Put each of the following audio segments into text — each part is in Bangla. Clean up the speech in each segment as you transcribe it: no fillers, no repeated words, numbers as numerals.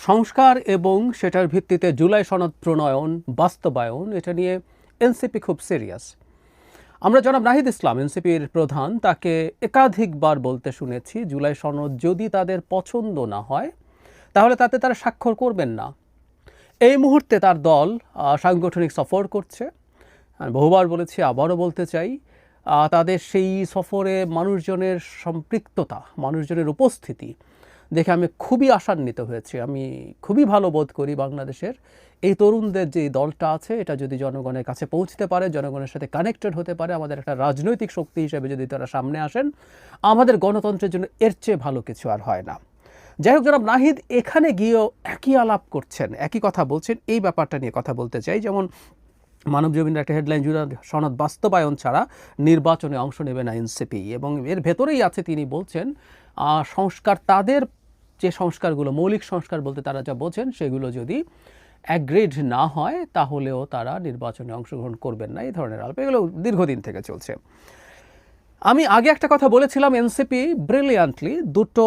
সংস্কার এবং সেটার ভিত্তিতে জুলাই সনদ প্রণয়ন বাস্তবায়ন এটা নিয়ে এনসিপি খুব সিরিয়াস। আমরা জনাব নাহিদ ইসলাম এনসিপির প্রধান তাকে একাধিকবার বলতে শুনেছি জুলাই সনদ যদি তাদের পছন্দ না হয় তাহলে তাতে তারা স্বাক্ষর করবেন না। এই মুহূর্তে তার দল সাংগঠনিক সফর করছে। আমি বহুবার বলেছি, আবারও বলতে চাই, তাদের সেই সফরে মানুষজনের সম্পৃক্ততা, মানুষজনের উপস্থিতি দেখে আমি খুবই আশান্বিত হয়েছি। আমি খুবই ভালো বোধ করি বাংলাদেশের এই তরুণদের যে দলটা আছে এটা যদি জনগণের কাছে পৌঁছতে পারে, জনগণের সাথে কানেক্টেড হতে পারে, আমাদের একটা রাজনৈতিক শক্তি হিসেবে যদি তারা সামনে আসেন, আমাদের গণতন্ত্রের জন্য এর চেয়ে ভালো কিছু আর হয় না। যাই হোক, জনাব নাহিদ এখানে গিয়েও একই আলাপ করছেন, একই কথা বলছেন। এই ব্যাপারটা নিয়ে কথা বলতে চাই। যেমন মানবজমিনের একটা হেডলাইন, জুলাই সনদ বাস্তবায়ন ছাড়া নির্বাচনে অংশ নেবে না এনসিপি, এবং এর ভেতরেই আছে তিনি বলছেন সংস্কার, তাদের যে সংস্কারগুলো, মৌলিক সংস্কার বলতে তারা যা বোঝেন, সেগুলো যদি অ্যাগ্রিড না হয় তাহলেও তারা নির্বাচনে অংশগ্রহণ করবেন না। এই ধরনের আলাপ এগুলো দীর্ঘদিন থেকে চলছে। আমি আগে একটা কথা বলেছিলাম, এনসিপি ব্রিলিয়ান্টলি দুটো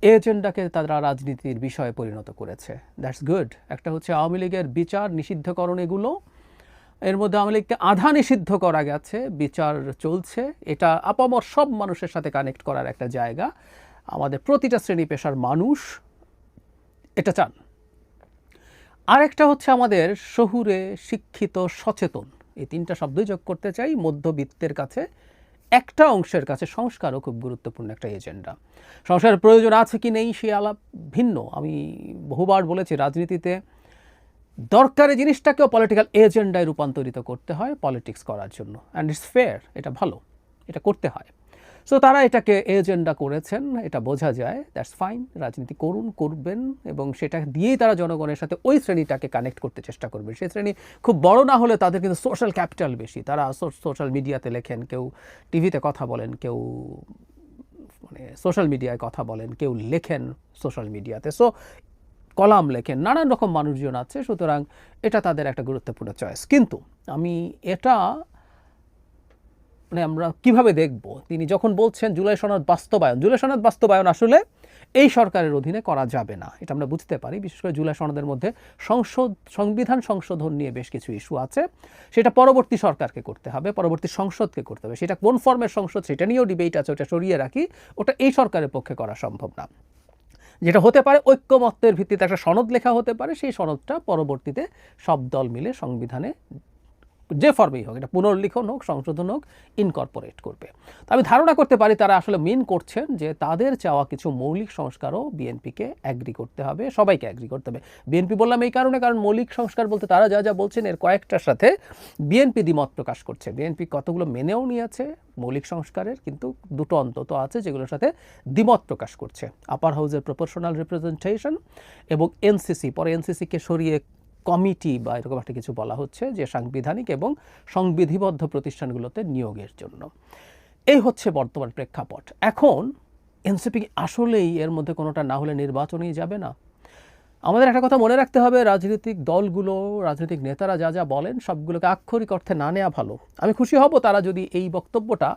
এজেন্ডাকে তারা রাজনীতির বিষয়ে পরিণত করেছে। That's good. একটা হচ্ছে আওয়ামী লীগের বিচার নিষিদ্ধকরণ, এগুলো এর মধ্যে আওয়ামী লীগকে আধা নিষিদ্ধ করা গেছে, বিচার চলছে। এটা আপামর সব মানুষের সাথে কানেক্ট করার একটা জায়গা। আমাদের প্রতিটা শ্রেণী পেশার মানুষ এটা চান। আরেকটা হচ্ছে আমাদের শহুরে শিক্ষিত সচেতন, এই তিনটা শব্দই যোগ করতে চাই। মধ্যবিত্তের কাছে একটা অংশের কাছে সংস্কারও খুব গুরুত্বপূর্ণ একটা এজেন্ডা। সংস্কারের প্রয়োজন আছে কি নেই সে আলাপ ভিন্ন। আমি বহুবার বলেছি, রাজনীতিতে দরকারি জিনিসটাকেও পলিটিক্যাল এজেন্ডায় রূপান্তরিত করতে হয় পলিটিক্স করার জন্য, অ্যান্ড ইটস ফেয়ার, এটা ভালো, এটা করতে হয়। সো তারা এটাকে এজেন্ডা করেছেন, এটা বোঝা যায়। দ্যাটস ফাইন, রাজনীতি করুন, করবেন, এবং সেটা দিয়েই তারা জনগণের সাথে ওই শ্রেণীটাকে কানেক্ট করতে চেষ্টা করবেন। সেই শ্রেণী খুব বড় না হলে তাদের কিন্তু সোশ্যাল ক্যাপিটাল বেশি। তারা সোশ্যাল মিডিয়াতে লেখেন, কেউ টিভিতে কথা বলেন, কেউ মানে সোশ্যাল মিডিয়ায় কথা বলেন, কেউ লেখেন সোশ্যাল মিডিয়াতে, সো কলাম লেখেন, নানান রকম মানুষজন আছে। সুতরাং এটা তাদের একটা গুরুত্বপূর্ণ চয়েস। কিন্তু আমি এটা মানে আমরা কিভাবে দেখব, তিনি যখন বলছেন জুলাই সনদ বাস্তবায়ন, জুলাই সনদ বাস্তবায়ন আসলে এই সরকারের অধীনে করা যাবে না, এটা আমরা বুঝতে পারি। বিশেষ করে জুলাই সনদের মধ্যে সংবিধান সংশোধন নিয়ে বেশ কিছু ইস্যু আছে। সেটা পরবর্তী সরকারকে করতে হবে, পরবর্তী সংসদকে করতে হবে। সেটা কোন ফর্মের সংসদ সেটা নিয়েও ডিবেট আছে, ওটা সরিয়ে রাখি। ওটা এই সরকারের পক্ষে করা সম্ভব না। যেটা হতে পারে, ঐক্যমত্যের ভিত্তিতে একটা সনদ লেখা হতে পারে, সেই সনদটা পরবর্তীতে সব দল মিলে সংবিধানে যে ফর্মেই হোক, এটা পুনর্লিখন হোক, সংশোধন হোক, ইনকর্পোরেট করবে। তো আমি ধারণা করতে পারি তারা আসলে মিন করছেন যে তাদের চাওয়া কিছু মৌলিক সংস্কারও বিএনপিকে অ্যাগ্রি করতে হবে, সবাইকে অ্যাগ্রি করতে হবে। বিএনপি বললাম এই কারণে, কারণ মৌলিক সংস্কার বলতে তারা যা যা বলছেন এর কয়েকটার সাথে বিএনপি দ্বিমত প্রকাশ করছে। বিএনপি কতগুলো মেনেও নিয়েছে মৌলিক সংস্কারের, কিন্তু দুটো অন্তত আছে যেগুলোর সাথে দ্বিমত প্রকাশ করছে। আপার হাউসের প্রপোর্শনাল রিপ্রেজেন্টেশন এবং এনসিসি, পরে এনসিসিকে সরিয়ে কমিটি বা এরকম একটা কিছু বলা হচ্ছে, যে সাংবিধানিক এবং সংবিধিবদ্ধ প্রতিষ্ঠানগুলোতে নিয়োগের জন্য। এই হচ্ছে বর্তমান প্রেক্ষাপট। এখন এনসিপি আসলেই এর মধ্যে কোনোটা না হলে নির্বাচনেই যাবে না? আমাদের একটা কথা মনে রাখতে হবে, রাজনৈতিক দলগুলো, রাজনৈতিক নেতারা যা যা বলেন সবগুলোকে আক্ষরিক অর্থে না নেওয়া ভালো। আমি খুশি হব তারা যদি এই বক্তব্যটা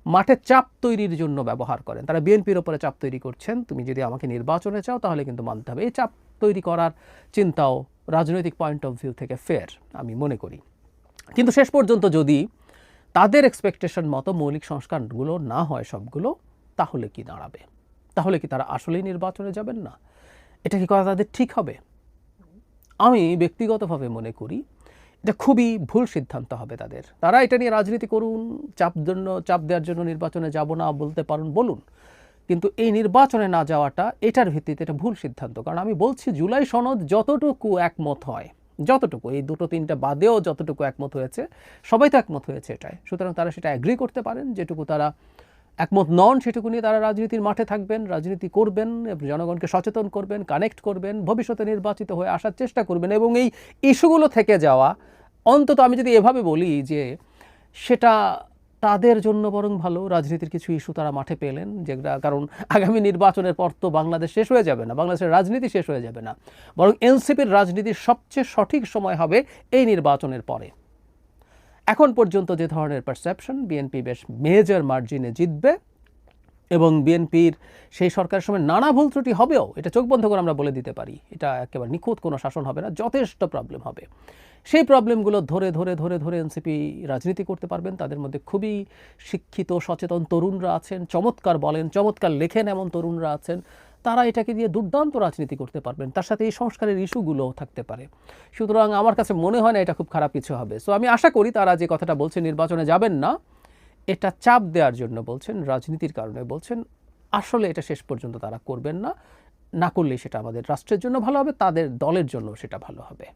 মাঠে চাপ তৈরির জন্য ব্যবহার করেন। তারা বিএনপির ওপরে চাপ তৈরি করছেন, তুমি যদি আমাকে নির্বাচনে চাও তাহলে কিন্তু মানতে হবে। এই চাপ তৈরি করার চিন্তাও রাজনৈতিক পয়েন্ট অফ ভিউ থেকে ফেয়ার আমি মনে করি। কিন্তু শেষ পর্যন্ত যদি তাদের এক্সপেকটেশন মতো মৌলিক সংস্কারগুলো না হয় সবগুলো, তাহলে কি দাঁড়াবে? তাহলে কি তারা আসলেই নির্বাচনে যাবেন না? এটা কি করা তাদের ঠিক হবে? আমি ব্যক্তিগতভাবে মনে করি এটা খুবই ভুল সিদ্ধান্ত হবে তাদের। তারা এটা নিয়ে রাজনীতি করুন, চাপ দেওয়ার জন্য নির্বাচনে যাব না বলতে পারুন, বলুন, কিন্তু এই নির্বাচনে না যাওয়াটা এটার ভিত্তিতে এটা ভুল সিদ্ধান্ত। কারণ আমি বলছি, জুলাই সনদ যতটুকু একমত হয়, যতটুকু এই দুটো তিনটা বাদেও যতটুকু একমত হয়েছে, সবাই তো একমত হয়েছে এটাই। সুতরাং তারা সেটা অ্যাগ্রি করতে পারেন। যেটুকু তারা একমত নন সেটুকু নিয়ে তারা রাজনীতির মাঠে থাকবেন, রাজনীতি করবেন, জনগণকে সচেতন করবেন, কানেক্ট করবেন, ভবিষ্যতে নির্বাচিত হয়ে আসার চেষ্টা করবেন। এবং এই ইস্যুগুলো থেকে যাওয়া, অন্তত আমি যদি এভাবে বলি যে সেটা তাদের জন্য বরং ভালো, রাজনীতির কিছু ইস্যু তারা মাঠে পেলেন, যেটা কারণ আগামী নির্বাচনের পর তো বাংলাদেশ শেষ হয়ে যাবে না, বাংলাদেশের রাজনীতি শেষ হয়ে যাবে না, বরং এনসিপির রাজনীতির সবচেয়ে সঠিক সময় হবে এই নির্বাচনের পরে। এখন পর্যন্ত যে ধরনের পারসেপশন, বিএনপি বেশ মেজর মার্জিনে জিতবে, এবং বিএনপির সেই সরকারের সময় নানা ভুল ত্রুটি হবেও, এটা চোখ বন্ধ করে আমরা বলে দিতে পারি, এটা একেবারে নিখুঁত কোনো শাসন হবে না, যথেষ্ট প্রবলেম হবে। সেই প্রবলেমগুলো ধরে ধরে ধরে ধরে এনসিপি রাজনীতি করতে পারবেন। তাদের মধ্যে খুবই শিক্ষিত সচেতন তরুণরা আছেন, চমৎকার বলেন, চমৎকার লেখেন এমন তরুণরা আছেন, তারা এটাকে দিয়ে দুর্দান্ত রাজনীতি করতে পারবেন। তার সাথে এই সংস্কারের ইস্যুগুলোও থাকতে পারে। সুতরাং আমার কাছে মনে হয় না এটা খুব খারাপ কিছু হবে। সো আমি আশা করি তারা যে কথাটা বলছেন নির্বাচনে যাবেন না, এটা চাপ দেওয়ার জন্য বলছেন, রাজনীতির কারণে বলছেন। আসলে এটা শেষ পর্যন্ত তারা করবেন না, না করলেই সেটা আমাদের রাষ্ট্রের জন্য ভালো হবে, তাদের দলের জন্য সেটা ভালো হবে।